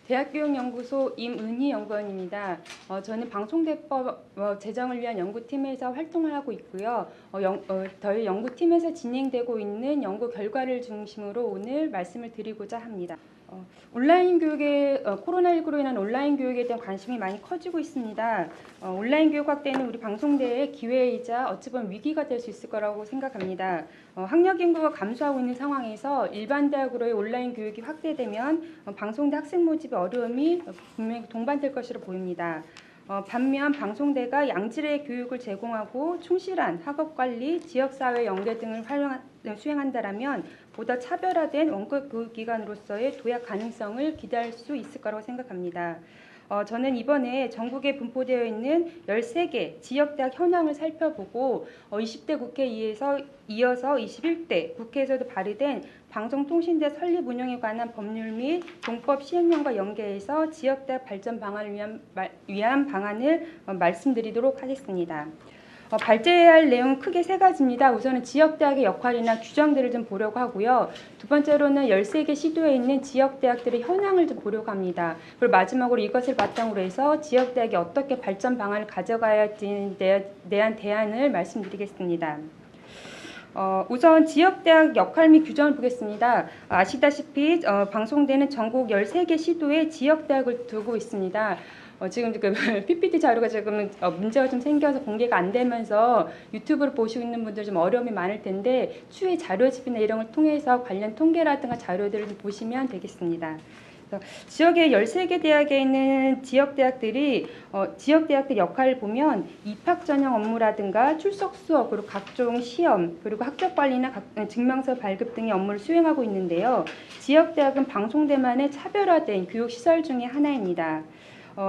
대학교육연구소 임은희 연구원입니다. 저는 방송대법 제정을 위한 연구팀에서 활동을 하고 있고요. 저희 연구팀에서 진행되고 있는 연구 결과를 중심으로 오늘 말씀을 드리고자 합니다. 온라인 교육에 코로나19로 인한 온라인 교육에 대한 관심이 많이 커지고 있습니다. 온라인 교육 확대는 우리 방송대의 기회이자 어찌 보면 위기가 될 수 있을 거라고 생각합니다. 학력 인구가 감소하고 있는 상황에서 일반 대학으로의 온라인 교육이 확대되면 방송대 학생 모집의 어려움이 분명히 동반될 것으로 보입니다. 반면 방송대가 양질의 교육을 제공하고 충실한 학업관리, 지역사회 연계 등을 수행한다면 보다 차별화된 원격 교육기관으로서의 도약 가능성을 기대할 수 있을 거라고 생각합니다. 저는 이번에 전국에 분포되어 있는 13개 지역대학 현황을 살펴보고 20대 국회에서 이어서 21대 국회에서도 발의된 방송통신대 설립 운영에 관한 법률 및 동법 시행령과 연계해서 지역대학 발전 방안을 위한 방안을 말씀드리도록 하겠습니다. 발제해야 할 내용은 크게 세 가지입니다. 우선은 지역대학의 역할이나 규정들을 좀 보려고 하고요. 두 번째로는 13개 시도에 있는 지역대학들의 현황을 좀 보려고 합니다. 그리고 마지막으로 이것을 바탕으로 해서 지역대학이 어떻게 발전 방안을 가져가야 할지에 대한 대안을 말씀드리겠습니다. 우선 지역대학 역할 및 규정을 보겠습니다. 아시다시피 방송대는 전국 13개 시도에 지역대학을 두고 있습니다. 지금 PPT 자료가 지금 문제가 좀 생겨서 공개가 안 되면서 유튜브를 보시고 있는 분들 좀 어려움이 많을 텐데 추후에 자료집이나 이런 걸 통해서 관련 통계라든가 자료들을 좀 보시면 되겠습니다. 지역의 13개 대학에 있는 지역대학들이 지역대학들 역할을 보면 입학 전형 업무라든가 출석 수업, 그리고 각종 시험, 그리고 합격관리나 증명서 발급 등의 업무를 수행하고 있는데요. 지역대학은 방송대만의 차별화된 교육시설 중에 하나입니다.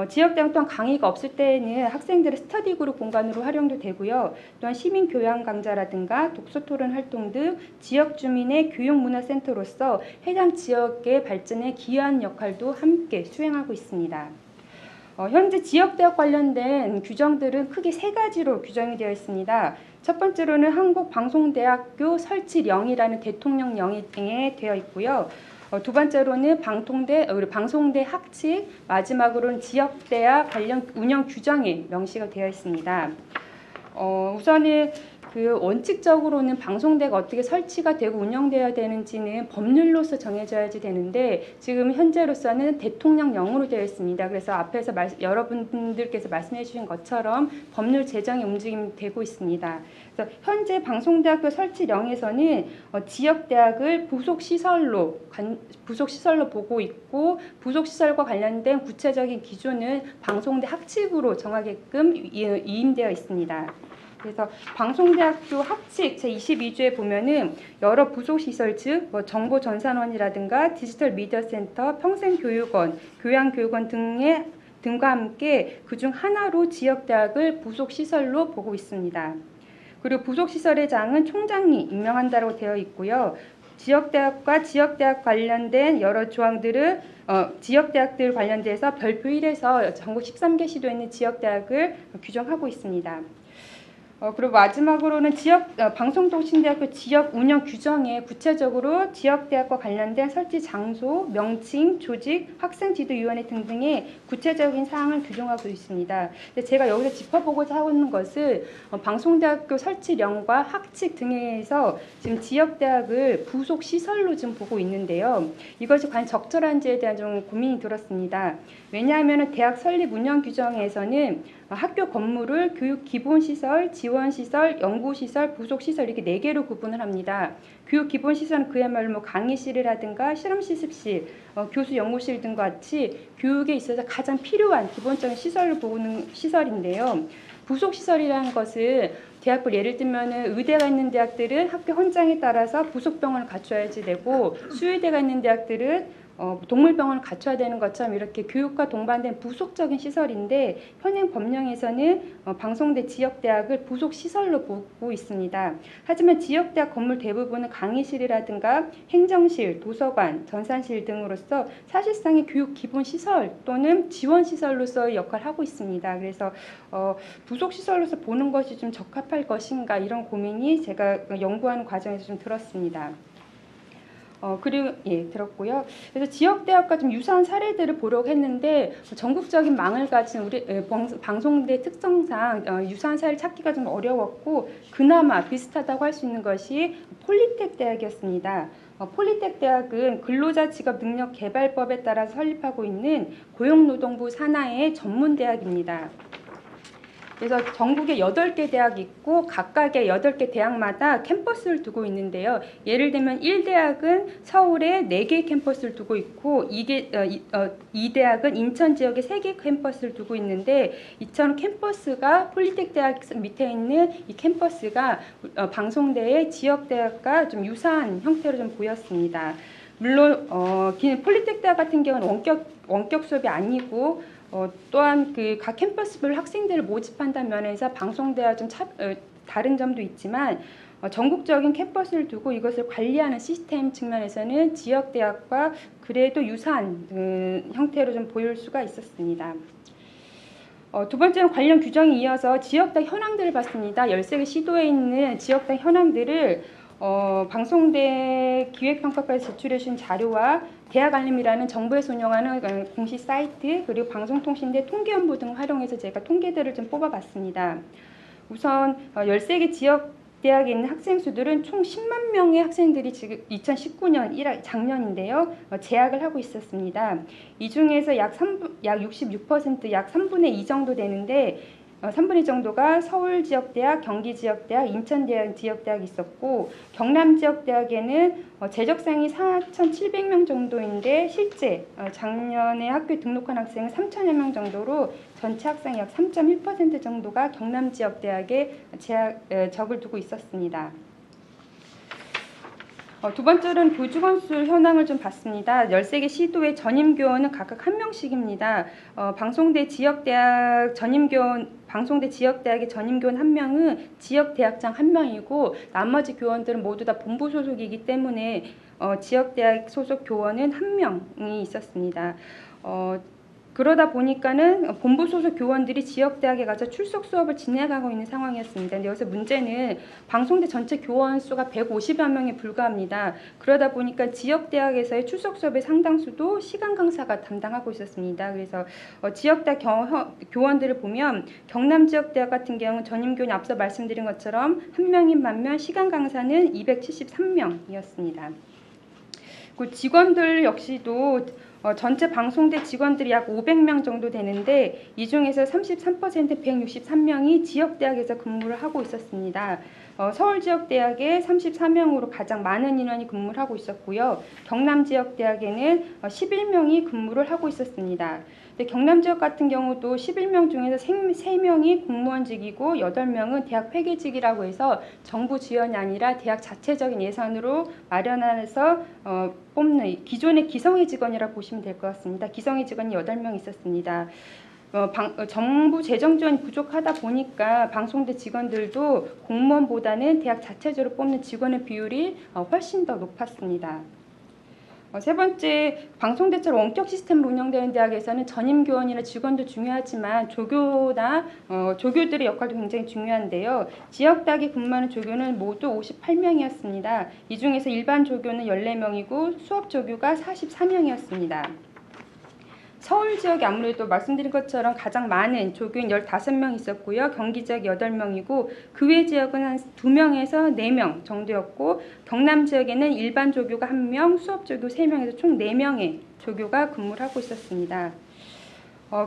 지역대학 또한 강의가 없을 때에는 학생들의 스터디 그룹 공간으로 활용도 되고요. 또한 시민 교양 강좌라든가 독서 토론 활동 등 지역 주민의 교육문화센터로서 해당 지역의 발전에 기여한 역할도 함께 수행하고 있습니다. 현재 지역대학 관련된 규정들은 크게 세 가지로 규정이 되어 있습니다. 첫 번째로는 한국방송대학교 설치령이라는 대통령령이 되어 있고요. 두 번째로는 방송대 학칙, 마지막으로는 지역대학 관련 운영 규정이 명시가 되어 있습니다. 우선은 원칙적으로는 방송대가 어떻게 설치가 되고 운영되어야 되는지는 법률로서 정해져야지 되는데 지금 현재로서는 대통령령으로 되어 있습니다. 그래서 앞에서 여러분들께서 말씀해 주신 것처럼 법률 제정의 움직임이 되고 있습니다. 그래서 현재 방송대학교 설치령에서는 지역대학을 부속시설로 보고 있고 부속시설과 관련된 구체적인 기준은 방송대 학칙으로 정하게끔 이임되어 있습니다. 그래서 방송대학교 학칙 제22조에 보면은 여러 부속시설 즉 정보전산원이라든가 디지털 미디어센터, 평생교육원, 교양교육원 등과 함께 그중 하나로 지역대학을 부속시설로 보고 있습니다. 그리고 부속시설의 장은 총장이 임명한다고 되어 있고요. 지역대학과 지역대학 관련된 여러 조항들을 지역대학들 관련돼서 별표 1에서 전국 13개 시도에 있는 지역대학을 규정하고 있습니다. 그리고 마지막으로는 방송통신대학교 지역 운영 규정에 구체적으로 지역대학과 관련된 설치 장소, 명칭, 조직, 학생지도위원회 등등의 구체적인 사항을 규정하고 있습니다. 제가 여기서 짚어보고자 하고 있는 것은 방송대학교 설치령과 학칙 등에서 지금 지역대학을 부속시설로 지금 보고 있는데요. 이것이 과연 적절한지에 대한 좀 고민이 들었습니다. 왜냐하면 대학 설립 운영 규정에서는 학교 건물을 교육 기본시설, 지원시설, 연구시설, 부속시설 이렇게 4개로 구분을 합니다. 교육 기본시설은 그야말로 강의실이라든가 실험실습실, 교수 연구실 등과 같이 교육에 있어서 가장 필요한 기본적인 시설을 보는 시설인데요. 부속시설이라는 것은 대학을 예를 들면 의대가 있는 대학들은 학교 헌장에 따라서 부속병원을 갖춰야지 되고 수의대가 있는 대학들은 동물병원을 갖춰야 되는 것처럼 이렇게 교육과 동반된 부속적인 시설인데 현행 법령에서는 방송대 지역대학을 부속시설로 보고 있습니다. 하지만 지역대학 건물 대부분은 강의실이라든가 행정실, 도서관, 전산실 등으로서 사실상의 교육 기본시설 또는 지원시설로서의 역할을 하고 있습니다. 그래서 부속시설로서 보는 것이 좀 적합할 것인가 이런 고민이 제가 연구하는 과정에서 좀 들었습니다. 그리고 들었고요. 그래서 지역 대학과 좀 유사한 사례들을 보려고 했는데 전국적인 망을 가진 우리 방송대 특성상 유사한 사례를 찾기가 좀 어려웠고 그나마 비슷하다고 할 수 있는 것이 폴리텍 대학이었습니다. 폴리텍 대학은 근로자 직업 능력 개발법에 따라서 설립하고 있는 고용노동부 산하의 전문 대학입니다. 그래서 전국에 8개 대학이 있고 각각의 8개 대학마다 캠퍼스를 두고 있는데요. 예를 들면 1대학은 서울에 4개 캠퍼스를 두고 있고 2대학은 인천 지역에 3개 캠퍼스를 두고 있는데 이처럼 캠퍼스가 폴리텍 대학 밑에 있는 이 캠퍼스가 방송대의 지역 대학과 좀 유사한 형태로 좀 보였습니다. 물론 폴리텍 대학 같은 경우는 원격 수업이 아니고 또한 그 각 캠퍼스별 학생들을 모집한다는 면에서 방송대와 좀 다른 점도 있지만 전국적인 캠퍼스를 두고 이것을 관리하는 시스템 측면에서는 지역대학과 그래도 유사한 형태로 좀 보일 수가 있었습니다. 두 번째는 관련 규정에 이어서 지역대학 현황들을 봤습니다. 13개 시도에 있는 지역대학 현황들을 방송대 기획평가과에서 제출해 주신 자료와 대학알림이라는 정부에서 운영하는 공식 사이트 그리고 방송통신대 통계연부 등을 활용해서 제가 통계들을 좀 뽑아봤습니다. 우선 13개 지역 대학에 있는 학생 수들은 총 10만 명의 학생들이 지금 2019년 작년인데요. 재학을 하고 있었습니다. 이 중에서 약 66%, 약 3분의 2 정도 되는데 3분의 2 정도가 서울지역대학, 경기지역대학, 인천지역대학이 있었고 경남지역대학에는 재적생이 4,700명 정도인데 실제 작년에 학교에 등록한 학생은 3,000여 명 정도로 전체 학생의 약 3.1% 정도가 경남지역대학에 적을 두고 있었습니다. 두 번째로는 교직원 수 현황을 좀 봤습니다. 13개 시도의 전임교원은 각각 1명씩입니다. 방송대 지역대학의 전임교원 1명은 지역대학장 1명이고 나머지 교원들은 모두 다 본부 소속이기 때문에 지역대학 소속 교원은 1명이 있었습니다. 그러다 보니까는 본부 소속 교원들이 지역대학에 가서 출석 수업을 진행하고 있는 상황이었습니다. 근데 여기서 문제는 방송대 전체 교원 수가 150여 명에 불과합니다. 그러다 보니까 지역대학에서의 출석 수업의 상당수도 시간 강사가 담당하고 있었습니다. 그래서 지역대학 교원들을 보면 경남지역대학 같은 경우는 전임교원이 앞서 말씀드린 것처럼 1명인 반면 시간 강사는 273명이었습니다. 그 직원들 역시도 전체 방송대 직원들이 약 500명 정도 되는데 이 중에서 33% 163명이 지역대학에서 근무를 하고 있었습니다. 서울지역대학에 34명으로 가장 많은 인원이 근무를 하고 있었고요. 경남지역대학에는 11명이 근무를 하고 있었습니다. 근데 경남지역 같은 경우도 11명 중에서 3명이 공무원직이고 8명은 대학 회계직이라고 해서 정부 지원이 아니라 대학 자체적인 예산으로 마련해서 뽑는 기존의 기성의 직원이라고 보시면 될 것 같습니다. 기성의 직원이 8명 있었습니다. 정부 재정 지원이 부족하다 보니까 방송대 직원들도 공무원보다는 대학 자체적으로 뽑는 직원의 비율이 훨씬 더 높았습니다. 세 번째, 방송대처럼 원격 시스템으로 운영되는 대학에서는 전임교원이나 직원도 중요하지만 조교들의 역할도 굉장히 중요한데요. 지역대학에 근무하는 조교는 모두 58명이었습니다. 이 중에서 일반 조교는 14명이고 수업 조교가 44명이었습니다. 서울 지역이 아무래도 말씀드린 것처럼 가장 많은 조교인 15명 있었고요. 경기 지역 8명이고 그 외 지역은 한 2명에서 4명 정도였고 경남 지역에는 일반 조교가 1명, 수업 조교 3명에서 총 4명의 조교가 근무를 하고 있었습니다.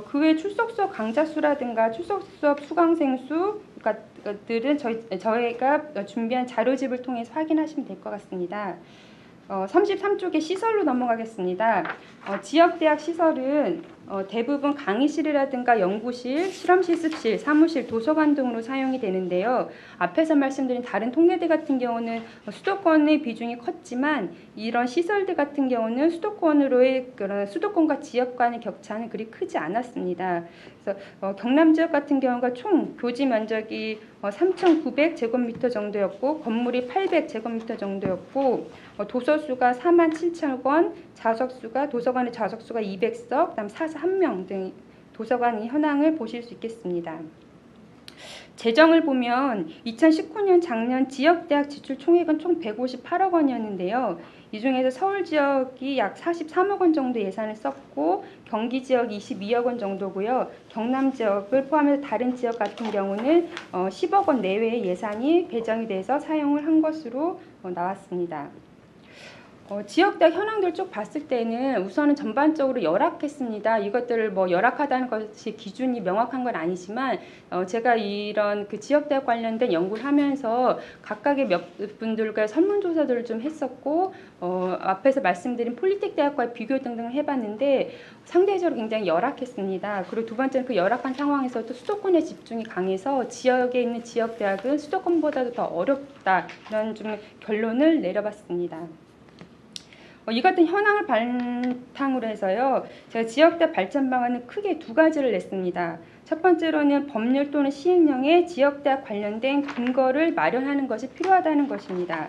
그 외 출석 수업 강좌 수라든가 출석 수업 수강생 수 것들은 저희가 준비한 자료집을 통해서 확인하시면 될 것 같습니다. 33쪽의 시설로 넘어가겠습니다. 지역대학 시설은 대부분 강의실이라든가 연구실, 실험실, 습실, 사무실, 도서관 등으로 사용이 되는데요. 앞에서 말씀드린 다른 통계들 같은 경우는 수도권의 비중이 컸지만 이런 시설들 같은 경우는 수도권과 지역 간의 격차는 그리 크지 않았습니다. 그래서 경남 지역 같은 경우가 총 교지 면적이 3,900제곱미터 정도였고 건물이 800제곱미터 정도였고 도서수가 47,000권, 도서관의 좌석수가 200석, 그다음 사사 1명 등 도서관 현황을 보실 수 있겠습니다. 재정을 보면 2019년 작년 지역대학 지출 총액은 총 158억 원이었는데요. 이 중에서 서울 지역이 약 43억 원 정도 예산을 썼고 경기 지역이 22억 원 정도고요. 경남 지역을 포함해서 다른 지역 같은 경우는 10억 원 내외의 예산이 배정이 돼서 사용을 한 것으로 나왔습니다. 지역대 현황들 쭉 봤을 때는 우선은 전반적으로 열악했습니다. 이것들을 열악하다는 것이 기준이 명확한 건 아니지만 제가 이런 그 지역대 관련된 연구를 하면서 각각의 몇 분들과 설문조사들을 좀 했었고 앞에서 말씀드린 폴리텍 대학과의 비교 등등을 해봤는데 상대적으로 굉장히 열악했습니다. 그리고 두 번째는 그 열악한 상황에서도 수도권의 집중이 강해서 지역에 있는 지역대학은 수도권보다도 더 어렵다 이런 좀 결론을 내려봤습니다. 이 같은 현황을 바탕으로 해서요, 제가 지역대 발전 방안은 크게 두 가지를 냈습니다. 첫 번째로는 법률 또는 시행령에 지역대학 관련된 근거를 마련하는 것이 필요하다는 것입니다.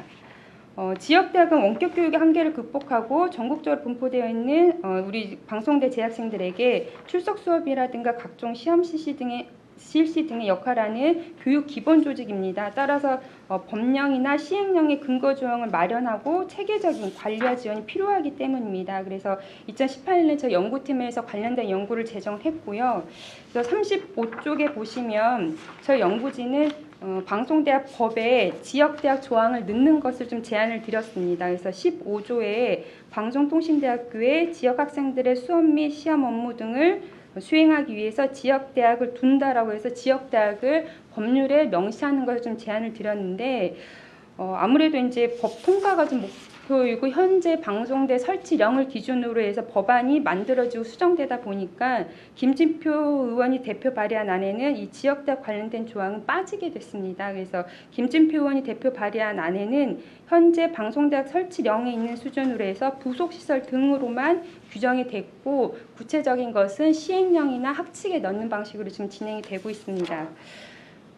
지역대학은 원격 교육의 한계를 극복하고 전국적으로 분포되어 있는 우리 방송대 재학생들에게 출석 수업이라든가 각종 시험 실시 등의 역할하는 교육 기본 조직입니다. 따라서 법령이나 시행령의 근거 조항을 마련하고 체계적인 관리와 지원이 필요하기 때문입니다. 그래서 2018년에 저희 연구팀에서 관련된 연구를 제정했고요. 그래서 35쪽에 보시면 저희 연구진은 방송대학 법에 지역대학 조항을 넣는 것을 좀 제안을 드렸습니다. 그래서 15조에 방송통신대학교의 지역학생들의 수업 및 시험 업무 등을 수행하기 위해서 지역대학을 둔다라고 해서 지역대학을 법률에 명시하는 것을 좀 제안을 드렸는데 아무래도 이제 법 통과가 좀 목표이고 현재 방송대 설치령을 기준으로 해서 법안이 만들어지고 수정되다 보니까 김진표 의원이 대표 발의한 안에는 이 지역대학 관련된 조항은 빠지게 됐습니다. 그래서 김진표 의원이 대표 발의한 안에는 현재 방송대학 설치령에 있는 수준으로 해서 부속시설 등으로만 규정이 됐고 구체적인 것은 시행령이나 학칙에 넣는 방식으로 지금 진행이 되고 있습니다.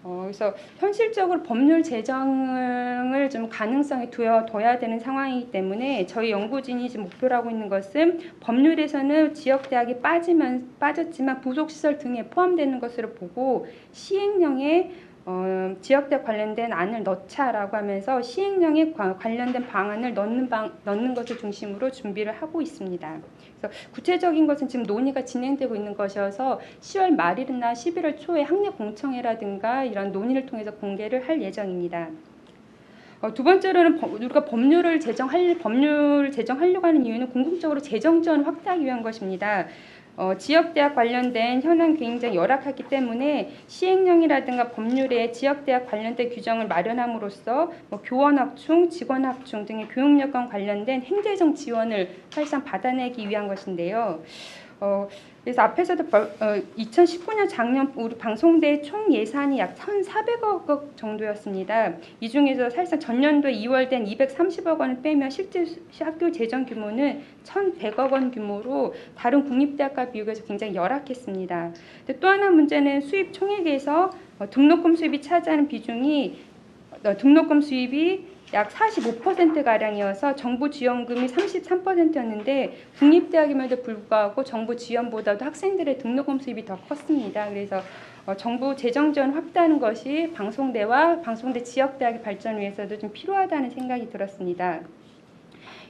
그래서 현실적으로 법률 제정을 좀 가능성에 둬야 되는 상황이기 때문에 저희 연구진이 지금 목표로 하고 있는 것은 법률에서는 지역대학이 빠졌지만 부속시설 등에 포함되는 것으로 보고 시행령에 지역대학 관련된 안을 넣자라고 하면서 시행령에 관련된 방안을 넣는 것을 중심으로 준비를 하고 있습니다. 그래서 구체적인 것은 지금 논의가 진행되고 있는 것이어서 10월 말이나 11월 초에 학내 공청회라든가 이런 논의를 통해서 공개를 할 예정입니다. 두 번째로는 우리가 법률을 제정하려고 하는 이유는 궁극적으로 재정 지원을 확대하기 위한 것입니다. 지역대학 관련된 현황 굉장히 열악하기 때문에 시행령이라든가 법률에 지역대학 관련된 규정을 마련함으로써 교원학충, 직원학충 등의 교육여건 관련된 행재정 지원을 사실상 받아내기 위한 것인데요. 그래서 앞에서도 2019년 작년 우리 방송대 총 예산이 약 1,400억 원 정도였습니다. 이 중에서 사실상 전년도에 2월 된 230억 원을 빼면 실제 학교 재정 규모는 1,100억 원 규모로 다른 국립대학과 비교해서 굉장히 열악했습니다. 또 하나 문제는 수입 총액에서 등록금 수입이 차지하는 비중이 등록금 수입이 약 45%가량이어서 정부 지원금이 33%였는데 국립대학임에도 불구하고 정부 지원보다도 학생들의 등록금 수입이 더 컸습니다. 그래서 정부 재정 지원 확대하는 것이 방송대와 방송대 지역대학의 발전을 위해서도 좀 필요하다는 생각이 들었습니다.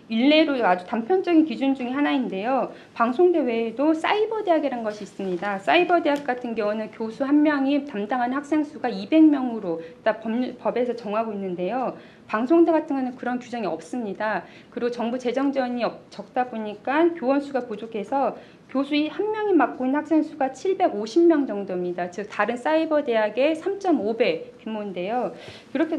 일례로 아주 단편적인 기준 중에 하나인데요. 방송대 외에도 사이버대학이라는 것이 있습니다. 사이버대학 같은 경우는 교수 한 명이 담당하는 학생 수가 200명으로 법에서 정하고 있는데요. 방송대 같은 경우는 그런 규정이 없습니다. 그리고 정부 재정 지원이 적다 보니까 교원 수가 부족해서 교수 한 명이 맡고 있는 학생 수가 750명 정도입니다. 즉 다른 사이버 대학의 3.5배 규모인데요.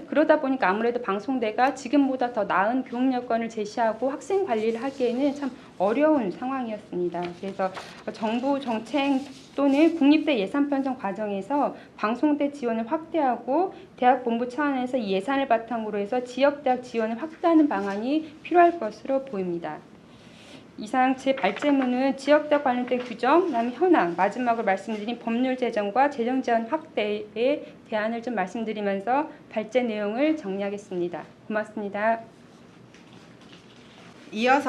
그러다 보니까 아무래도 방송대가 지금보다 더 나은 교육 여건을 제시하고 학생 관리를 하기에는 참 어려운 상황이었습니다. 그래서 정부 정책 또는 국립대 예산 편성 과정에서 방송대 지원을 확대하고 대학 본부 차원에서 이 예산을 바탕으로 해서 지역대학 지원을 확대하는 방안이 필요할 것으로 보입니다. 이상 제 발제문은 지역대학 관련된 규정, 그다음에 현황, 마지막으로 말씀드린 법률 제정과 재정 지원 확대에 대안을 좀 말씀드리면서 발제 내용을 정리하겠습니다. 고맙습니다. 이어서